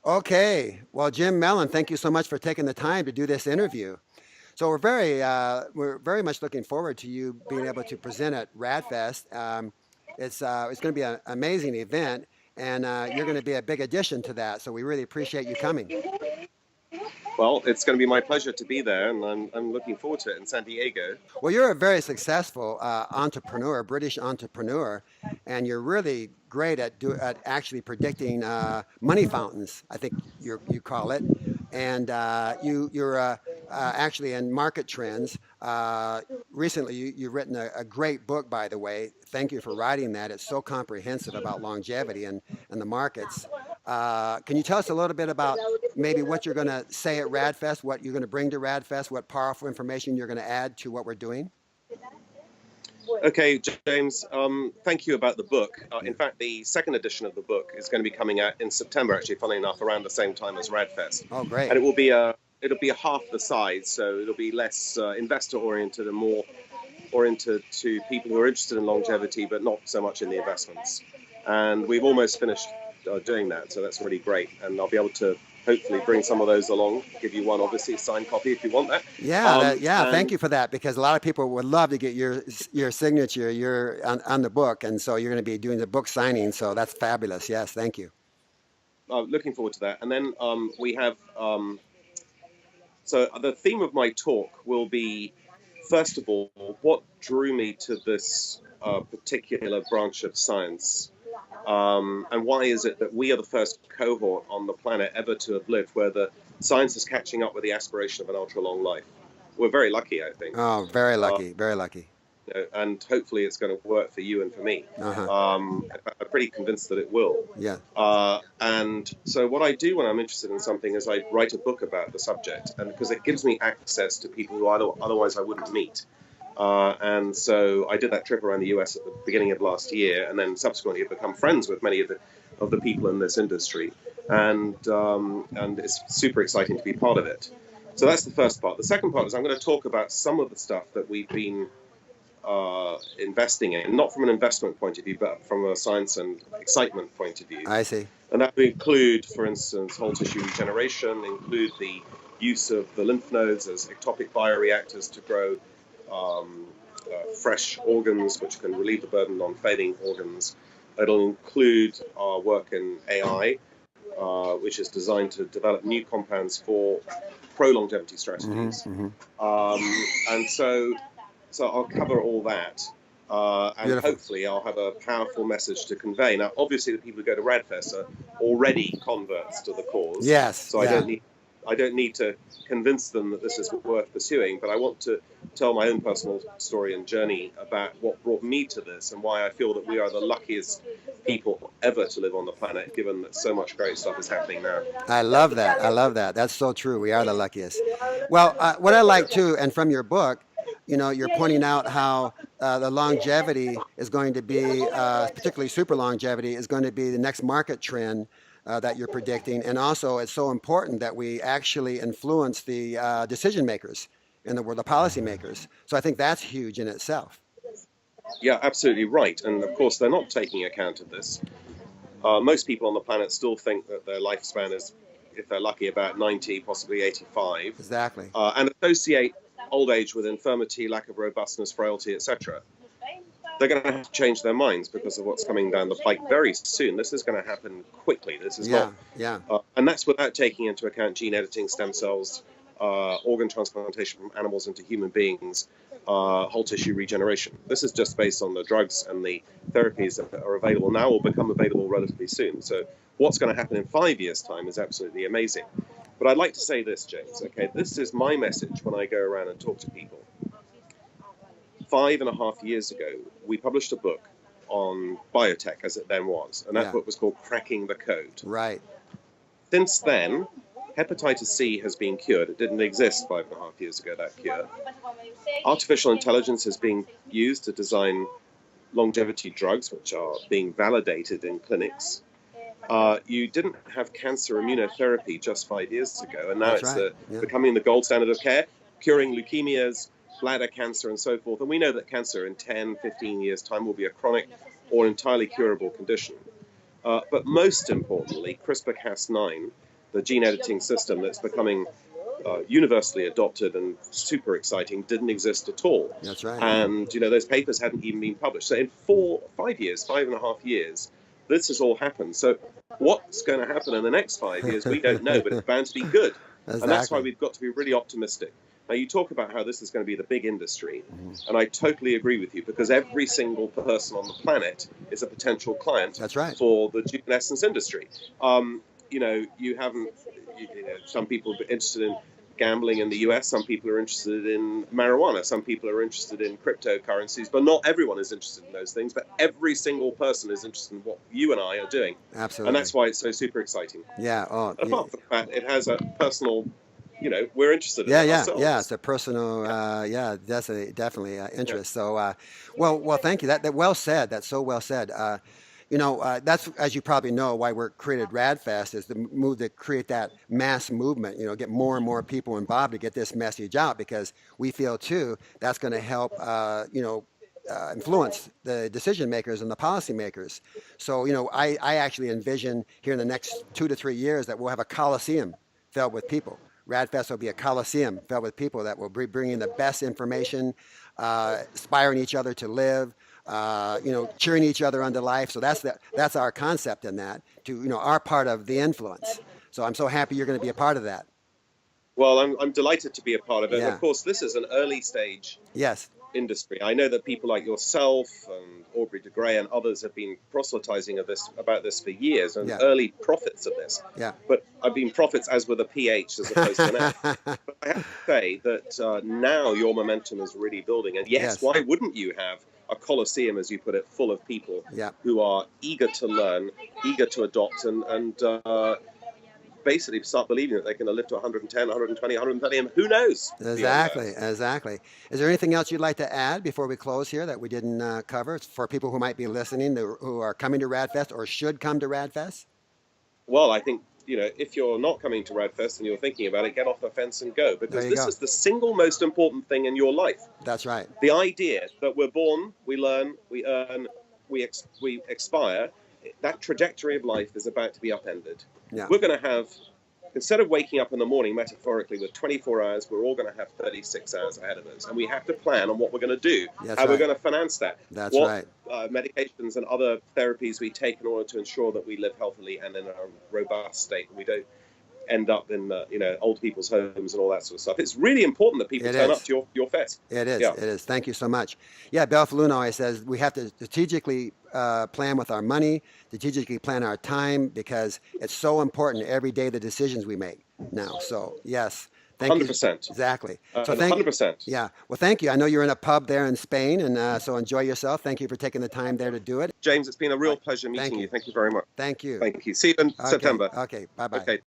Okay. Well, Jim Mellon, thank you so much for taking the time to do this interview. So we're very much looking forward to you being able to present at RadFest. It's going to be an amazing event, and you're going to be a big addition to that. So we really appreciate you coming. Well, it's going to be my pleasure to be there, and I'm looking forward to it in San Diego. Well, you're a very successful entrepreneur, British entrepreneur, and you're really great at actually predicting money fountains. I think you call it, and you're actually in market trends. Recently, you've written a great book, by the way. Thank you for writing that. It's so comprehensive about longevity and the markets. Can you tell us a little bit about maybe what you're going to say at RadFest, what you're going to bring to RadFest, what powerful information you're going to add to what we're doing? Okay, James, thank you about the book. Yeah. In fact, the second edition of the book is going to be coming out in September, actually, funnily enough, around the same time as RadFest. Oh, great. And it'll be a half the size, so it'll be less investor oriented and more oriented to people who are interested in longevity, but not so much in the investments. And we've almost finished doing that, so that's really great. And I'll be able to hopefully bring some of those along, give you one, obviously, signed copy if you want that. Yeah. Thank you for that, because a lot of people would love to get your signature, on the book, and so you're going to be doing the book signing. So that's fabulous. Yes, thank you. Looking forward to that. And then we have so the theme of my talk will be, first of all, what drew me to this particular branch of science, and why is it that we are the first cohort on the planet ever to have lived where the science is catching up with the aspiration of an ultra long life. We're very lucky, I think. Oh, very lucky, very lucky. And hopefully it's going to work for you and for me. Uh-huh. I'm pretty convinced that it will. Yeah. And so what I do when I'm interested in something is I write a book about the subject, and because it gives me access to people who otherwise I wouldn't meet. And so I did that trip around the US at the beginning of last year, and then subsequently have become friends with many of the people in this industry, and it's super exciting to be part of it. So that's the first part. The second part is I'm going to talk about some of the stuff that we've been investing in, not from an investment point of view, but from a science and excitement point of view. I see. And that would include, for instance, whole tissue regeneration, include the use of the lymph nodes as ectopic bioreactors to grow fresh organs, which can relieve the burden on failing organs. It'll include our work in AI, which is designed to develop new compounds for pro-longevity strategies. And so I'll cover all that, and Beautiful. hopefully I'll have a powerful message to convey. Now, obviously, the people who go to RadFest are already converts to the cause. Yes. So Yeah. I don't need to convince them that this is worth pursuing, but I want to tell my own personal story and journey about what brought me to this and why I feel that we are the luckiest people ever to live on the planet, given that so much great stuff is happening now. I love that. I love that. That's so true. We are the luckiest. Well, what I like too, and from your book, you're pointing out how the longevity is going to be, particularly super longevity, is going to be the next market trend that you're predicting. And also, it's so important that we actually influence the decision makers in the world, the policymakers. So I think that's huge in itself. Yeah, absolutely right. And of course, they're not taking account of this. Most people on the planet still think that their lifespan is, if they're lucky, about 90, possibly 85, Exactly. and associate old age with infirmity, lack of robustness, frailty, etc. They're going to have to change their minds because of what's coming down the pike very soon. This is going to happen quickly. This is Yeah. Yeah. and that's without taking into account gene editing, stem cells, organ transplantation from animals into human beings, whole tissue regeneration. This is just based on the drugs and the therapies that are available now or become available relatively soon. So what's going to happen in 5 years' time is absolutely amazing. But I'd like to say this, James, okay? This is my message when I go around and talk to people. 5.5 years ago, we published a book on biotech, as it then was, and that Yeah. book was called Cracking the Code. Right. Since then, hepatitis C has been cured. It didn't exist 5.5 years ago, that cure. Artificial intelligence is being used to design longevity drugs, which are being validated in clinics. You didn't have cancer immunotherapy just 5 years ago, and now That's it's right. Yeah. becoming the gold standard of care, curing leukemias, bladder cancer, and so forth. And we know that cancer in 10, 15 years' time will be a chronic or entirely curable condition. But most importantly, CRISPR-Cas9 the gene editing system that's becoming universally adopted and super exciting didn't exist at all. That's right. And, those papers hadn't even been published. So in 5.5 years, this has all happened. So what's going to happen in the next 5 years, we don't know, but it's bound to be good. Exactly. And that's why we've got to be really optimistic. Now, you talk about how this is going to be the big industry, and I totally agree with you, because every single person on the planet is a potential client That's right. for the gene essence industry. You haven't, some people are interested in gambling in the US, some people are interested in marijuana, some people are interested in cryptocurrencies, but not everyone is interested in those things. But every single person is interested in what you and I are doing. Absolutely. And that's why it's so super exciting. Yeah. Oh, Apart from the fact it has a personal, we're interested in yeah, it yeah, ourselves. yeah. It's a personal, that's definitely interest. So, well, thank you. That well said. That's so well said. That's, as you probably know, why we're created RadFest, is the move to create that mass movement. Get more and more people involved to get this message out, because we feel too that's going to help. Influence the decision makers and the policy makers. So, I actually envision here in the next 2 to 3 years that we'll have a coliseum filled with people. RadFest will be a coliseum filled with people that will be bringing the best information, inspiring each other to live, cheering each other on to life. So that's our concept in that, to, our part of the influence. So I'm so happy you're going to be a part of that. Well, I'm delighted to be a part of it. Yeah. Of course, this is an early stage Yes. industry. I know that people like yourself and Aubrey de Grey and others have been proselytizing about this for years, and Yeah. early prophets of this. Yeah. But I've been prophets as with a PH as opposed to an F. But I have to say that now your momentum is really building. And yes, Yes. why wouldn't you have a coliseum, as you put it, full of people Yeah. who are eager to learn, eager to adopt, and basically start believing that they can live to 110, 120, 130, and who knows? beyond that. Exactly. Is there anything else you'd like to add before we close here that we didn't cover for people who might be listening, who are coming to RadFest or should come to RadFest? Well, I think, if you're not coming to RadFest and you're thinking about it, get off the fence and go, because There you this go. is the single most important thing in your life. That's right. The idea that we're born, we learn, we earn, we expire, that trajectory of life is about to be upended. Yeah. We're going to have, instead of waking up in the morning metaphorically with 24 hours, we're all going to have 36 hours ahead of us. And we have to plan on what we're going to do, That's how we're right. going to finance that, That's what right. medications and other therapies we take in order to ensure that we live healthily and in a robust state, and we don't end up in old people's homes and all that sort of stuff. It's really important that people It turn is. up to your fest. It is. Yeah. It is. Thank you so much. Yeah, Bel Falloon always says we have to strategically plan with our money, strategically plan our time, because it's so important every day the decisions we make now. So yes, thank you. 100%. Exactly. So thank 100%. Yeah. Well, thank you. I know you're in a pub there in Spain, and so enjoy yourself. Thank you for taking the time there to do it. James, it's been a real pleasure meeting you. you. Thank you very much. Thank you. Thank you. See you in Okay. September. Okay. Bye-bye. Okay.